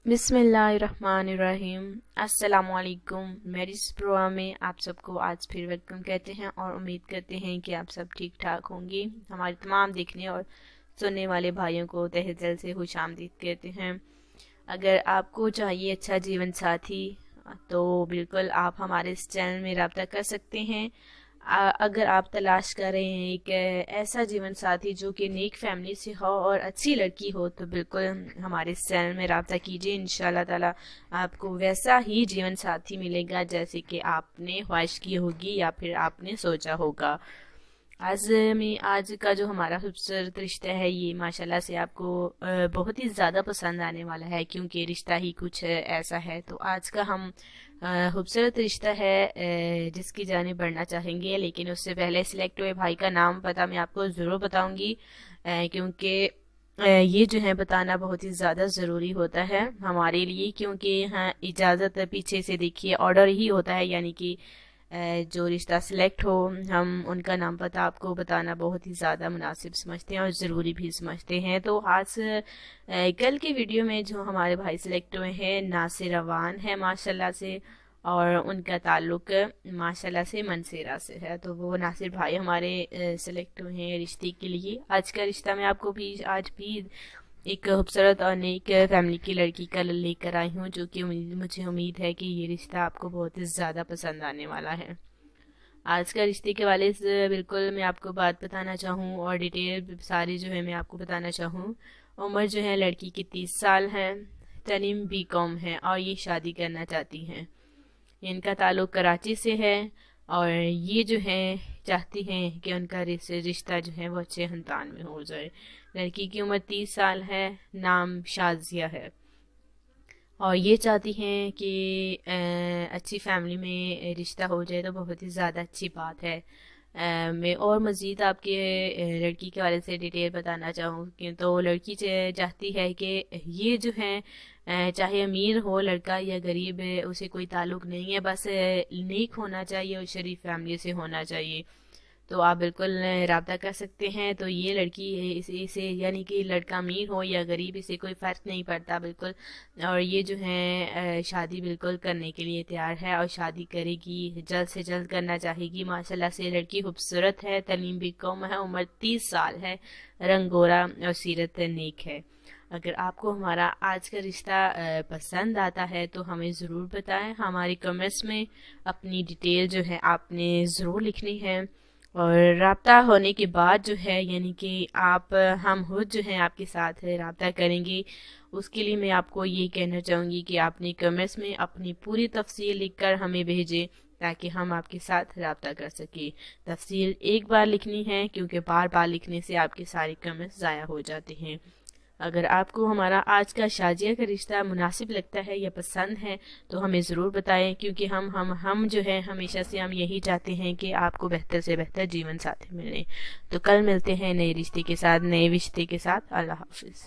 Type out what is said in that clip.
बिस्मिल्लाहिर्रहमानिर्रहीम। अस्सलामुअलैकुम। मेरी इस प्रोग्राम में आप सबको आज फिर वेलकम कहते हैं और उम्मीद करते हैं कि आप सब ठीक ठाक होंगे। हमारे तमाम देखने और सुनने वाले भाइयों को तहे दिल से खुशामदीद कहते हैं। अगर आपको चाहिए अच्छा जीवन साथी तो बिल्कुल आप हमारे इस चैनल में रब्ता कर सकते हैं। अगर आप तलाश कर रहे हैं एक ऐसा जीवन साथी जो कि नेक फैमिली से हो और अच्छी लड़की हो तो बिल्कुल हमारे इस चैनल में रब्ता कीजिए। इंशाल्लाह ताला आपको वैसा ही जीवन साथी मिलेगा जैसे कि आपने ख्वाहिश की होगी या फिर आपने सोचा होगा। आज का जो हमारा खूबसूरत रिश्ता है ये माशाल्लाह से आपको बहुत ही ज़्यादा पसंद आने वाला है, क्योंकि रिश्ता ही कुछ ऐसा है। तो आज का हम खूबसूरत रिश्ता है जिसकी जानिब बढ़ना चाहेंगे, लेकिन उससे पहले सिलेक्ट हुए भाई का नाम पता मैं आपको ज़रूर बताऊंगी, क्योंकि ये जो है बताना बहुत ही ज़्यादा ज़रूरी होता है हमारे लिए, क्योंकि हाँ इजाज़त पीछे से देखिए ऑर्डर ही होता है, यानी कि जो रिश्ता सिलेक्ट हो हम उनका नाम पता आपको बताना बहुत ही ज़्यादा मुनासिब समझते हैं और ज़रूरी भी समझते हैं। तो आज कल के वीडियो में जो हमारे भाई सिलेक्ट हुए हैं नासिर अवान है माशाल्लाह से, और उनका ताल्लुक माशाल्लाह से मनसेरा से है। तो वो नासिर भाई हमारे सिलेक्ट हुए हैं रिश्ते के लिए। आज का रिश्ता मैं आपको भी आज भी एक खूबसूरत और नेक फैमिली की लड़की का लेकर आई हूँ, जो कि मुझे उम्मीद है कि ये रिश्ता आपको बहुत ही ज़्यादा पसंद आने वाला है। आज का रिश्ते के वाले से बिल्कुल मैं आपको बात बताना चाहूँ और डिटेल सारी जो है मैं आपको बताना चाहूँ। उम्र जो है लड़की की 30 साल है, तालीम बीकॉम है और ये शादी करना चाहती हैं। इनका ताल्लुक कराची से है और ये जो है चाहती हैं कि उनका रिश्ता जो है वो अच्छे खानदान में हो जाए। लड़की की उम्र 30 साल है, नाम शाजिया है और ये चाहती हैं कि अच्छी फैमिली में रिश्ता हो जाए तो बहुत ही ज़्यादा अच्छी बात है। मैं और मज़ीद आपके लड़की के बारे से डिटेल बताना चाहूँ कि तो लड़की चाहती है कि ये जो है चाहे अमीर हो लड़का या गरीब है उसे कोई ताल्लुक नहीं है, बस नेक होना चाहिए और शरीफ फैमिली से होना चाहिए। तो आप बिल्कुल रब्ता कर सकते हैं। तो ये लड़की इसे यानी कि लड़का अमीर हो या गरीब इसे कोई फ़र्क नहीं पड़ता बिल्कुल, और ये जो है शादी बिल्कुल करने के लिए तैयार है और शादी करेगी, जल्द से जल्द करना चाहेगी। माशाल्लाह से लड़की खूबसूरत है, तालीम बीकॉम है, उम्र 30 साल है, रंग गोरा और सीरत नेक है। अगर आपको हमारा आज का रिश्ता पसंद आता है तो हमें ज़रूर बताएं। हमारी कमेंट्स में अपनी डिटेल जो है आपने ज़रूर लिखनी है और रब्ता होने के बाद जो है यानी कि हम खुद जो है आपके साथ रब्ता करेंगे। उसके लिए मैं आपको ये कहना चाहूँगी कि आपने कमेंट्स में अपनी पूरी तफसील लिखकर हमें भेजें ताकि हम आपके साथ रब्ता कर सकें। तफसील एक बार लिखनी है क्योंकि बार बार लिखने से आपके सारे कमेंट्स ज़ाया हो जाते हैं। अगर आपको हमारा आज का शाजिया का रिश्ता मुनासिब लगता है या पसंद है तो हमें ज़रूर बताएं, क्योंकि हम जो है हमेशा से हम यही चाहते हैं कि आपको बेहतर से बेहतर जीवन साथी मिले। तो कल मिलते हैं नए रिश्ते के साथ, नए रिश्ते के साथ। अल्लाह हाफिज़।